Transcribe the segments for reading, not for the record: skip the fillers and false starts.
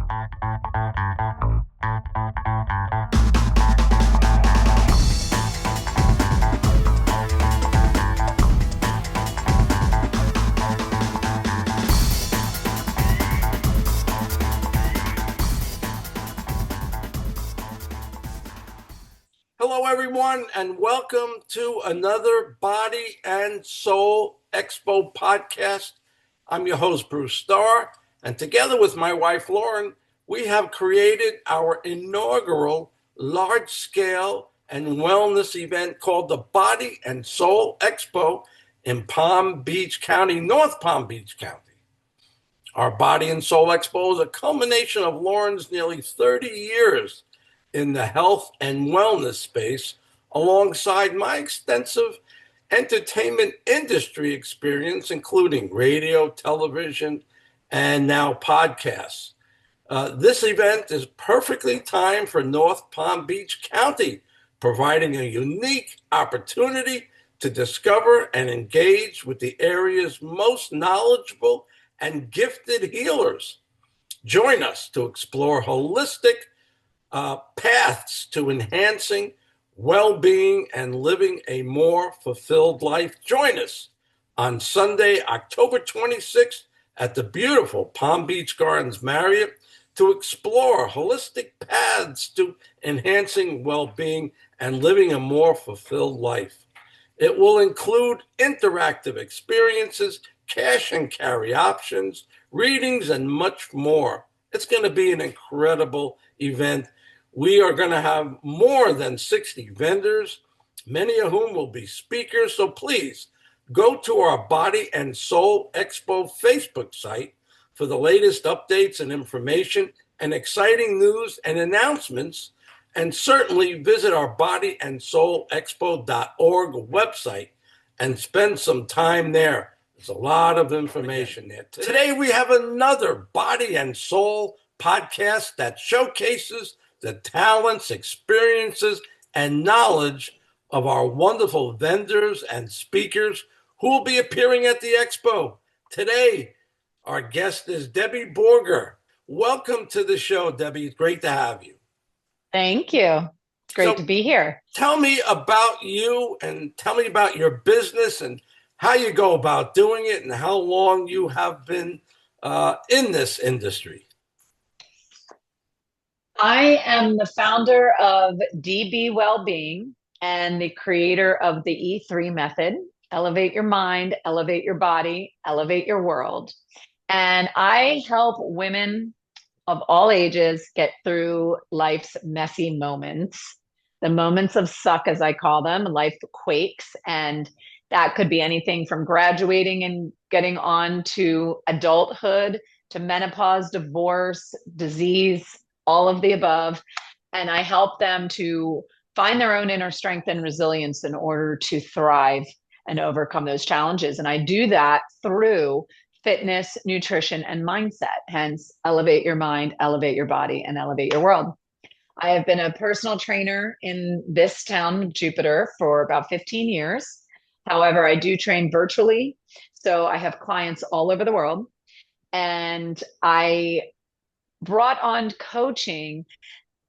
Hello, everyone, and welcome to another Body and Soul Expo podcast. I'm your host, Bruce Starr, and together with my wife, Lauren, we have created our inaugural large-scale and wellness event called the Body and Soul Expo in Palm Beach County, North Palm Beach County. Our Body and Soul Expo is a culmination of Lauren's nearly 30 years in the health and wellness space, alongside my extensive entertainment industry experience, including radio, television, and now podcasts. This event is perfectly timed for North Palm Beach County, providing a unique opportunity to discover and engage with the area's most knowledgeable and gifted healers. Join us to explore holistic paths to enhancing well-being and living a more fulfilled life. Join us on Sunday, October 26th at the beautiful Palm Beach Gardens Marriott to explore holistic paths to enhancing well-being and living a more fulfilled life. It will include interactive experiences, cash and carry options, readings, and much more. It's going to be an incredible event. We are going to have more than 60 vendors, many of whom will be speakers. So please go to our Body and Soul Expo Facebook site for the latest updates and information and exciting news and announcements. And certainly visit our bodyandsoulexpo.org website and spend some time there. There's a lot of information there. Today we have another Body and Soul podcast that showcases the talents, experiences, and knowledge of our wonderful vendors and speakers who will be appearing at the Expo. Today, our guest is Debi Borger. Welcome to the show, Debi. It's great to have you. Thank you. It's great to be here. Tell me about you and tell me about your business and how you go about doing it and how long you have been in this industry. I am the founder of DB Wellbeing and the creator of the E3 method. Elevate your mind, elevate your body, elevate your world. And I help women of all ages get through life's messy moments, the moments of suck, as I call them. Life quakes, and that could be anything from graduating and getting on to adulthood, to menopause, divorce, disease, all of the above. And I help them to find their own inner strength and resilience in order to thrive and overcome those challenges. And I do that through fitness, nutrition, and mindset. Hence, elevate your mind, elevate your body, and elevate your world. I have been a personal trainer in this town, Jupiter, for about 15 years. However, I do train virtually. So I have clients all over the world. And I brought on coaching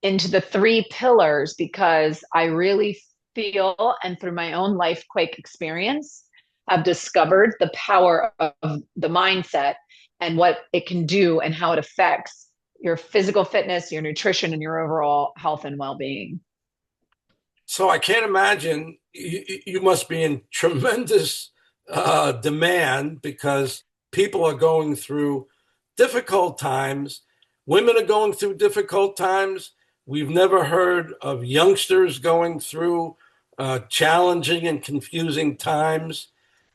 into the 3 pillars because I really feel, and through my own life quake experience, have discovered the power of the mindset and what it can do and how it affects your physical fitness, your nutrition, and your overall health and well-being. So I can't imagine you must be in tremendous demand because people are going through difficult times. Women are going through difficult times. We've never heard of youngsters going through challenging and confusing times.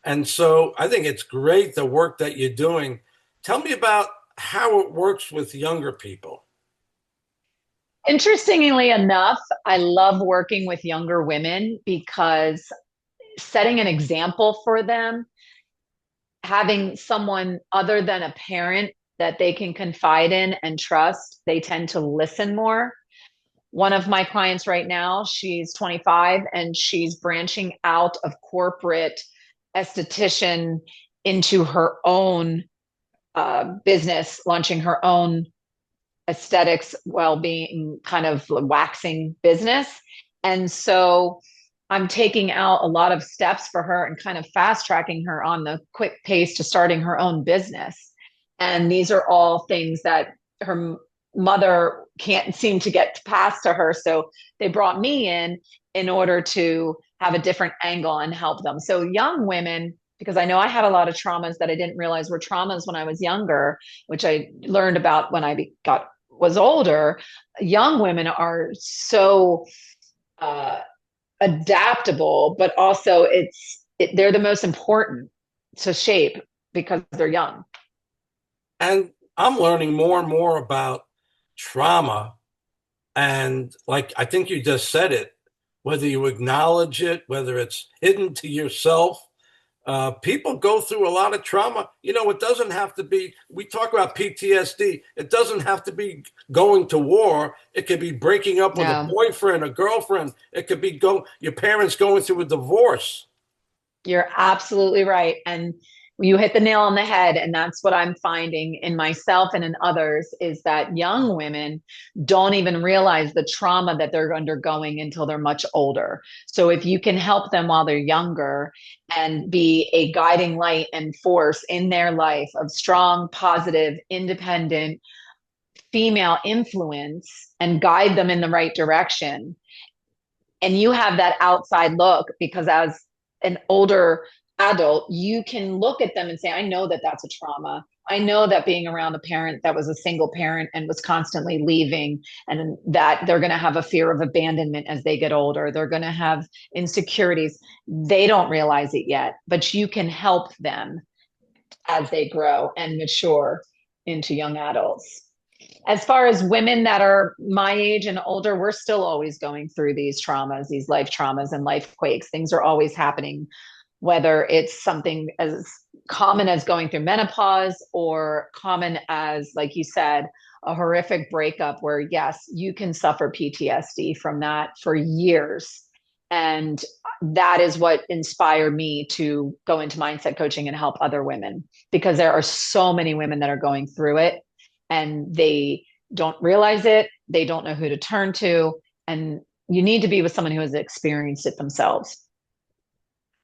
And so I think it's great the work that you're doing. Tell me about how it works with younger people. Interestingly enough, I love working with younger women because setting an example for them, having someone other than a parent that they can confide in and trust, they tend to listen more. One of my clients right now, she's 25 and she's branching out of corporate esthetician into her own business, launching her own aesthetics, well-being kind of waxing business. And so I'm taking out a lot of steps for her and kind of fast tracking her on the quick pace to starting her own business. And these are all things that her mother can't seem to get past to her. So they brought me in order to have a different angle and help them. So young women, because I know I had a lot of traumas that I didn't realize were traumas when I was younger, which I learned about when I got was older. Young women are so uh, adaptable, but also they're the most important to shape because they're young. And I'm learning more and more about trauma. And like I think you just said it, whether you acknowledge it, whether it's hidden to yourself, people go through a lot of trauma. It doesn't have to be, we talk about PTSD. It doesn't have to be going to war. It could be breaking up with a No, boyfriend, a girlfriend. It could be your parents going through a divorce. you're absolutely right. And you hit the nail on the head. And that's what I'm finding in myself and in others is that young women don't even realize the trauma that they're undergoing until they're much older. So if you can help them while they're younger and be a guiding light and force in their life of strong, positive, independent female influence and guide them in the right direction, and you have that outside look because as an older adult you can look at them and say, I know that that's a trauma. I know that being around a parent that was a single parent and was constantly leaving, and that they're going to have a fear of abandonment as they get older, they're going to have insecurities. They don't realize it yet, but you can help them as they grow and mature into young adults. As far as women that are my age and older, we're still always going through these traumas, these life traumas and life quakes. Things are always happening, whether it's something as common as going through menopause or common as, like you said, a horrific breakup where, yes, you can suffer PTSD from that for years. And that is what inspired me to go into mindset coaching and help other women, because there are so many women that are going through it and they don't realize it. They don't know who to turn to. And you need to be with someone who has experienced it themselves.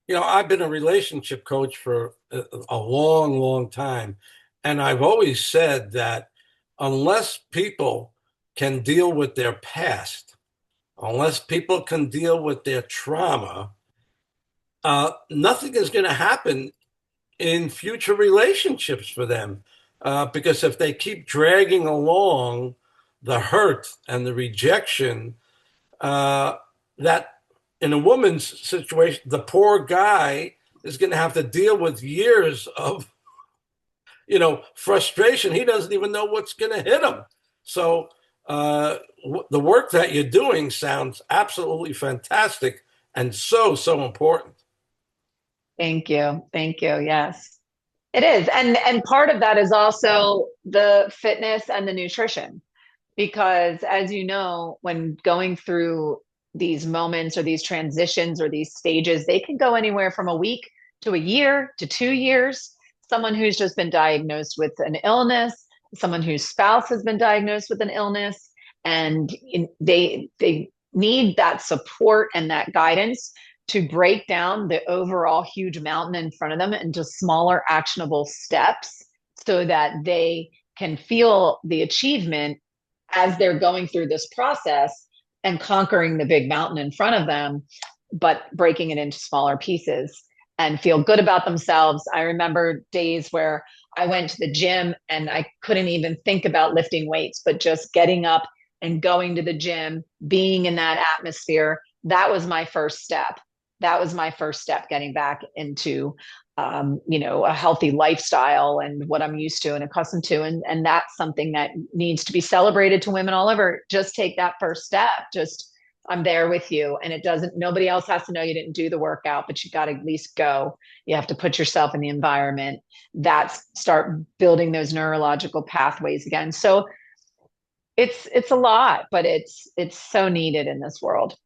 I've been a relationship coach for a long, long time. And I've always said that unless people can deal with their past, unless people can deal with their trauma, nothing is going to happen in future relationships for them. Because if they keep dragging along the hurt and the rejection, that in a woman's situation, the poor guy is going to have to deal with years of, frustration. He doesn't even know what's going to hit him. So the work that you're doing sounds absolutely fantastic and so, so important. Thank you. Thank you. Yes, it is. And part of that is also the fitness and the nutrition. Because as you know, when going through these moments or these transitions or these stages, they can go anywhere from a week to a year to 2 years. Someone who's just been diagnosed with an illness, someone whose spouse has been diagnosed with an illness, and they need that support and that guidance to break down the overall huge mountain in front of them into smaller actionable steps so that they can feel the achievement as they're going through this process and conquering the big mountain in front of them, but breaking it into smaller pieces and feel good about themselves. I remember days where I went to the gym and I couldn't even think about lifting weights, but just getting up and going to the gym, being in that atmosphere, that was my first step. That was my first step getting back into a healthy lifestyle and what I'm used to and accustomed to. And that's something that needs to be celebrated to women all over. Just take that first step. Just, I'm there with you. And it doesn't, nobody else has to know you didn't do the workout, but you got to at least go. You have to put yourself in the environment. That's start building those neurological pathways again. So it's a lot, but it's so needed in this world.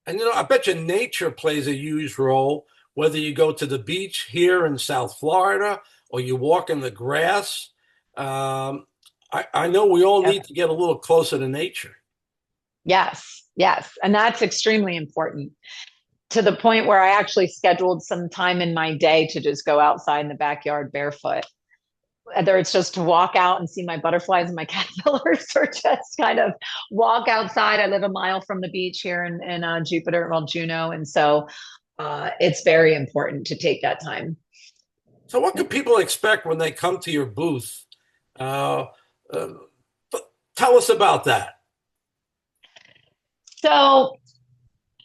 And I bet you nature plays a huge role, whether you go to the beach here in South Florida or you walk in the grass. Um, I know we all Yep. need to get a little closer to nature. Yes, yes. And that's extremely important, to the point where I actually scheduled some time in my day to just go outside in the backyard barefoot. Whether it's just to walk out and see my butterflies and my caterpillars, or just kind of walk outside. I live a mile from the beach here in Jupiter, well, Juneau. And so it's very important to take that time. So, what can people expect when they come to your booth? Uh, uh, Tell us about that. So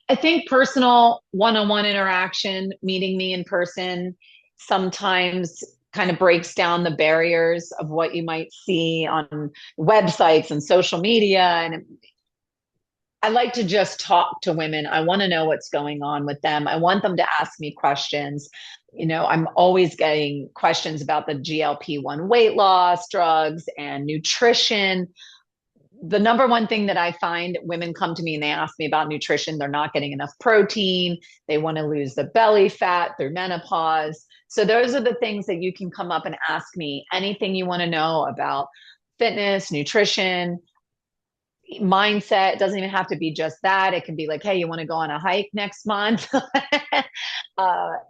I think personal one-on-one interaction, meeting me in person, sometimes kind of breaks down the barriers of what you might see on websites and social media. And I like to just talk to women. I want to know what's going on with them. I want them to ask me questions. I'm always getting questions about the GLP-1 weight loss drugs and nutrition. The number one thing that I find, women come to me and they ask me about nutrition. They're not getting enough protein. They want to lose the belly fat through menopause. So those are the things that you can come up and ask me. Anything you want to know about fitness, nutrition, mindset. It doesn't even have to be just that. It can be like, hey, you want to go on a hike next month?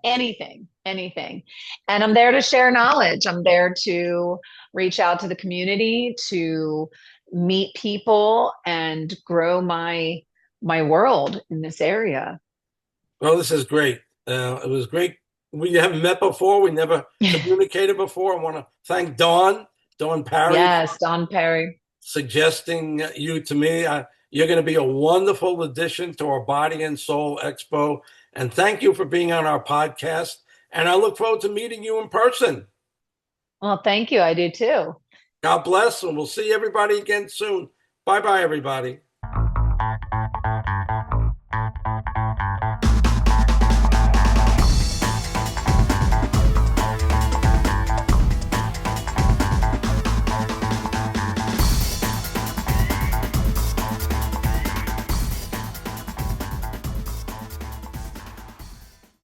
Anything, anything. And I'm there to share knowledge. I'm there to reach out to the community, to meet people and grow my world in this area. Well, this is great. It was great. We haven't met before. We never communicated before. I want to thank Dawn Parry, Yes, Don Perry. suggesting you to me. You're going to be a wonderful addition to our Body and Soul Expo. And thank you for being on our podcast. And I look forward to meeting you in person. Well, thank you. I do too. God bless, and we'll see everybody again soon. Bye bye, everybody.